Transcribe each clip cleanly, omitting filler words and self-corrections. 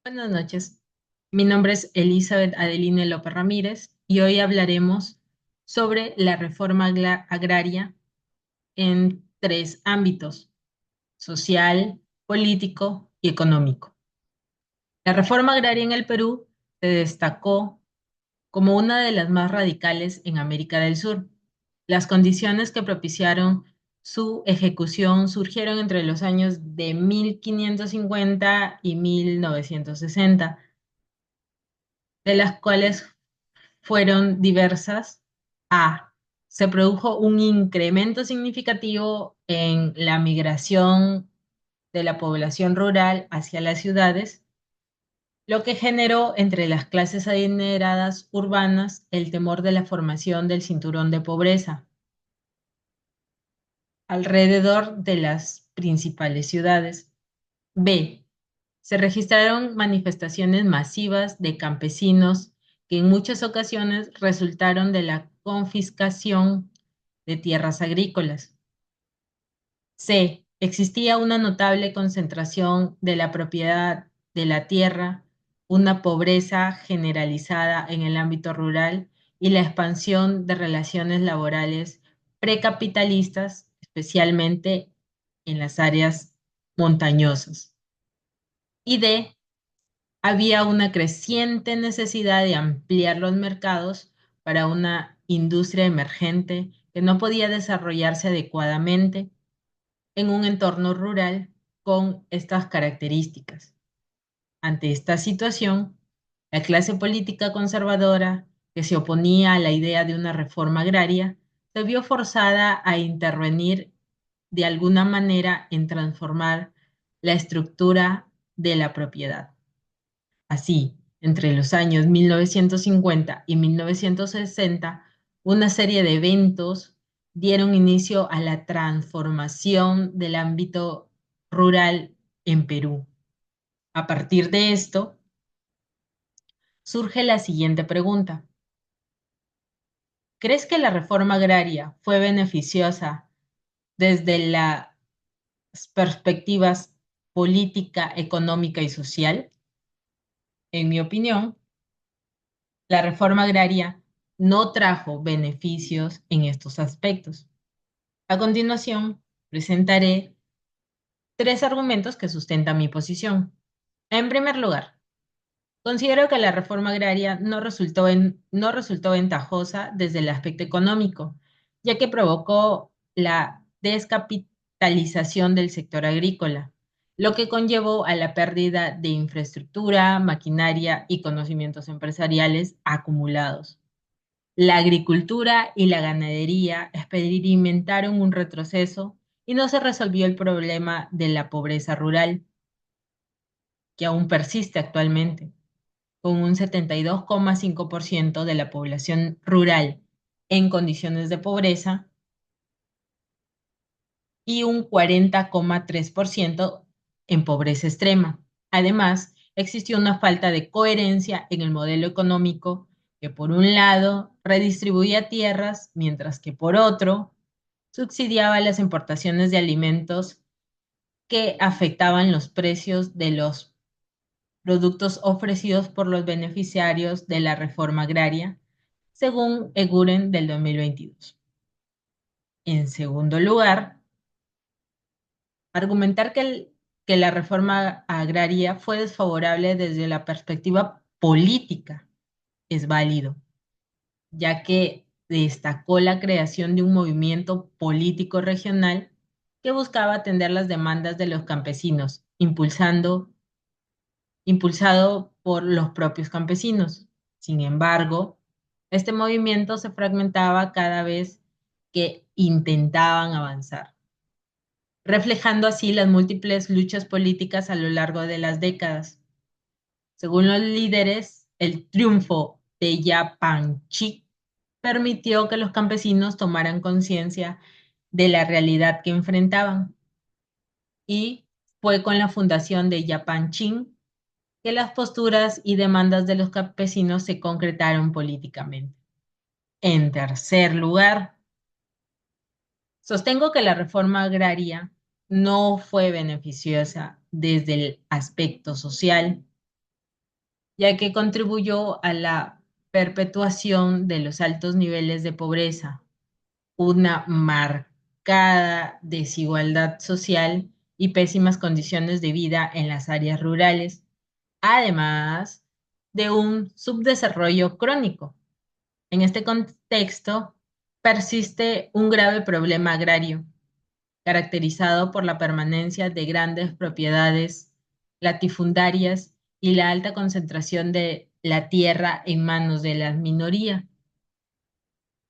Buenas noches. Mi nombre es Elizabeth Adeline López Ramírez y hoy hablaremos sobre la reforma agraria en tres ámbitos: social, político y económico. La reforma agraria en el Perú se destacó como una de las más radicales en América del Sur. Las condiciones que propiciaron su ejecución surgieron entre los años de 1550 y 1960, de las cuales fueron diversas. A. Se produjo un incremento significativo en la migración de la población rural hacia las ciudades, lo que generó entre las clases adineradas urbanas el temor de la formación del cinturón de pobreza alrededor de las principales ciudades. B. Se registraron manifestaciones masivas de campesinos que en muchas ocasiones resultaron de la confiscación de tierras agrícolas. C. Existía una notable concentración de la propiedad de la tierra, una pobreza generalizada en el ámbito rural y la expansión de relaciones laborales precapitalistas, especialmente en las áreas montañosas. Y D. Había una creciente necesidad de ampliar los mercados para una industria emergente que no podía desarrollarse adecuadamente en un entorno rural con estas características. Ante esta situación, la clase política conservadora, que se oponía a la idea de una reforma agraria, se vio forzada a intervenir de alguna manera en transformar la estructura de la propiedad. Así, entre los años 1950 y 1960, una serie de eventos dieron inicio a la transformación del ámbito rural en Perú. A partir de esto, surge la siguiente pregunta. ¿Crees que la reforma agraria fue beneficiosa desde las perspectivas política, económica y social? En mi opinión, la reforma agraria no trajo beneficios en estos aspectos. A continuación, presentaré tres argumentos que sustentan mi posición. En primer lugar, considero que la reforma agraria no resultó ventajosa desde el aspecto económico, ya que provocó la descapitalización del sector agrícola, lo que conllevó a la pérdida de infraestructura, maquinaria y conocimientos empresariales acumulados. La agricultura y la ganadería experimentaron un retroceso y no se resolvió el problema de la pobreza rural, que aún persiste actualmente, con un 72,5% de la población rural en condiciones de pobreza y un 40,3% en pobreza extrema. Además, existió una falta de coherencia en el modelo económico que por un lado redistribuía tierras, mientras que por otro subsidiaba las importaciones de alimentos que afectaban los precios de los productos ofrecidos por los beneficiarios de la reforma agraria, según Eguren del 2022. En segundo lugar, argumentar que la reforma agraria fue desfavorable desde la perspectiva política es válido, ya que destacó la creación de un movimiento político regional que buscaba atender las demandas de los campesinos, impulsado por los propios campesinos. Sin embargo, este movimiento se fragmentaba cada vez que intentaban avanzar, reflejando así las múltiples luchas políticas a lo largo de las décadas. Según los líderes, el triunfo de Yapanchi permitió que los campesinos tomaran conciencia de la realidad que enfrentaban, y fue con la fundación de Yapanchín que las posturas y demandas de los campesinos se concretaron políticamente. En tercer lugar, sostengo que la reforma agraria no fue beneficiosa desde el aspecto social, ya que contribuyó a la perpetuación de los altos niveles de pobreza, una marcada desigualdad social y pésimas condiciones de vida en las áreas rurales, además de un subdesarrollo crónico. En este contexto, persiste un grave problema agrario, caracterizado por la permanencia de grandes propiedades latifundarias y la alta concentración de la tierra en manos de la minoría,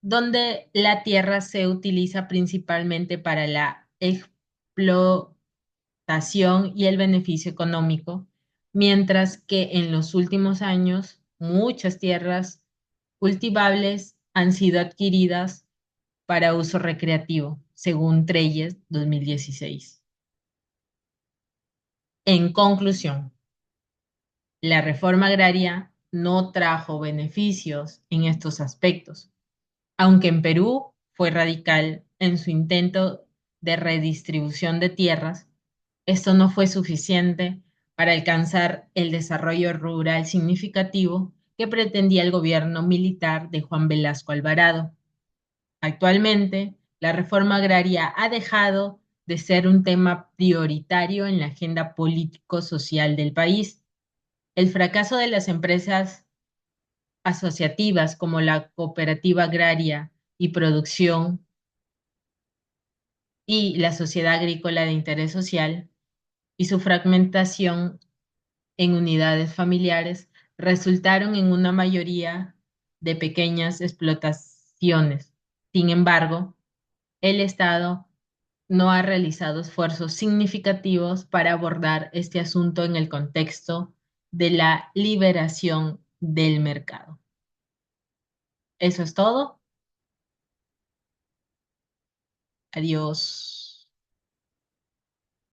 donde la tierra se utiliza principalmente para la explotación y el beneficio económico, mientras que en los últimos años muchas tierras cultivables han sido adquiridas para uso recreativo, según Treyes 2016. En conclusión, la reforma agraria no trajo beneficios en estos aspectos, aunque en Perú fue radical en su intento de redistribución de tierras. Esto no fue suficiente para alcanzar el desarrollo rural significativo que pretendía el gobierno militar de Juan Velasco Alvarado. Actualmente, la reforma agraria ha dejado de ser un tema prioritario en la agenda político-social del país. El fracaso de las empresas asociativas como la Cooperativa Agraria y Producción y la Sociedad Agrícola de Interés Social y su fragmentación en unidades familiares resultaron en una mayoría de pequeñas explotaciones. Sin embargo, el Estado no ha realizado esfuerzos significativos para abordar este asunto en el contexto de la liberación del mercado. Eso es todo. Adiós.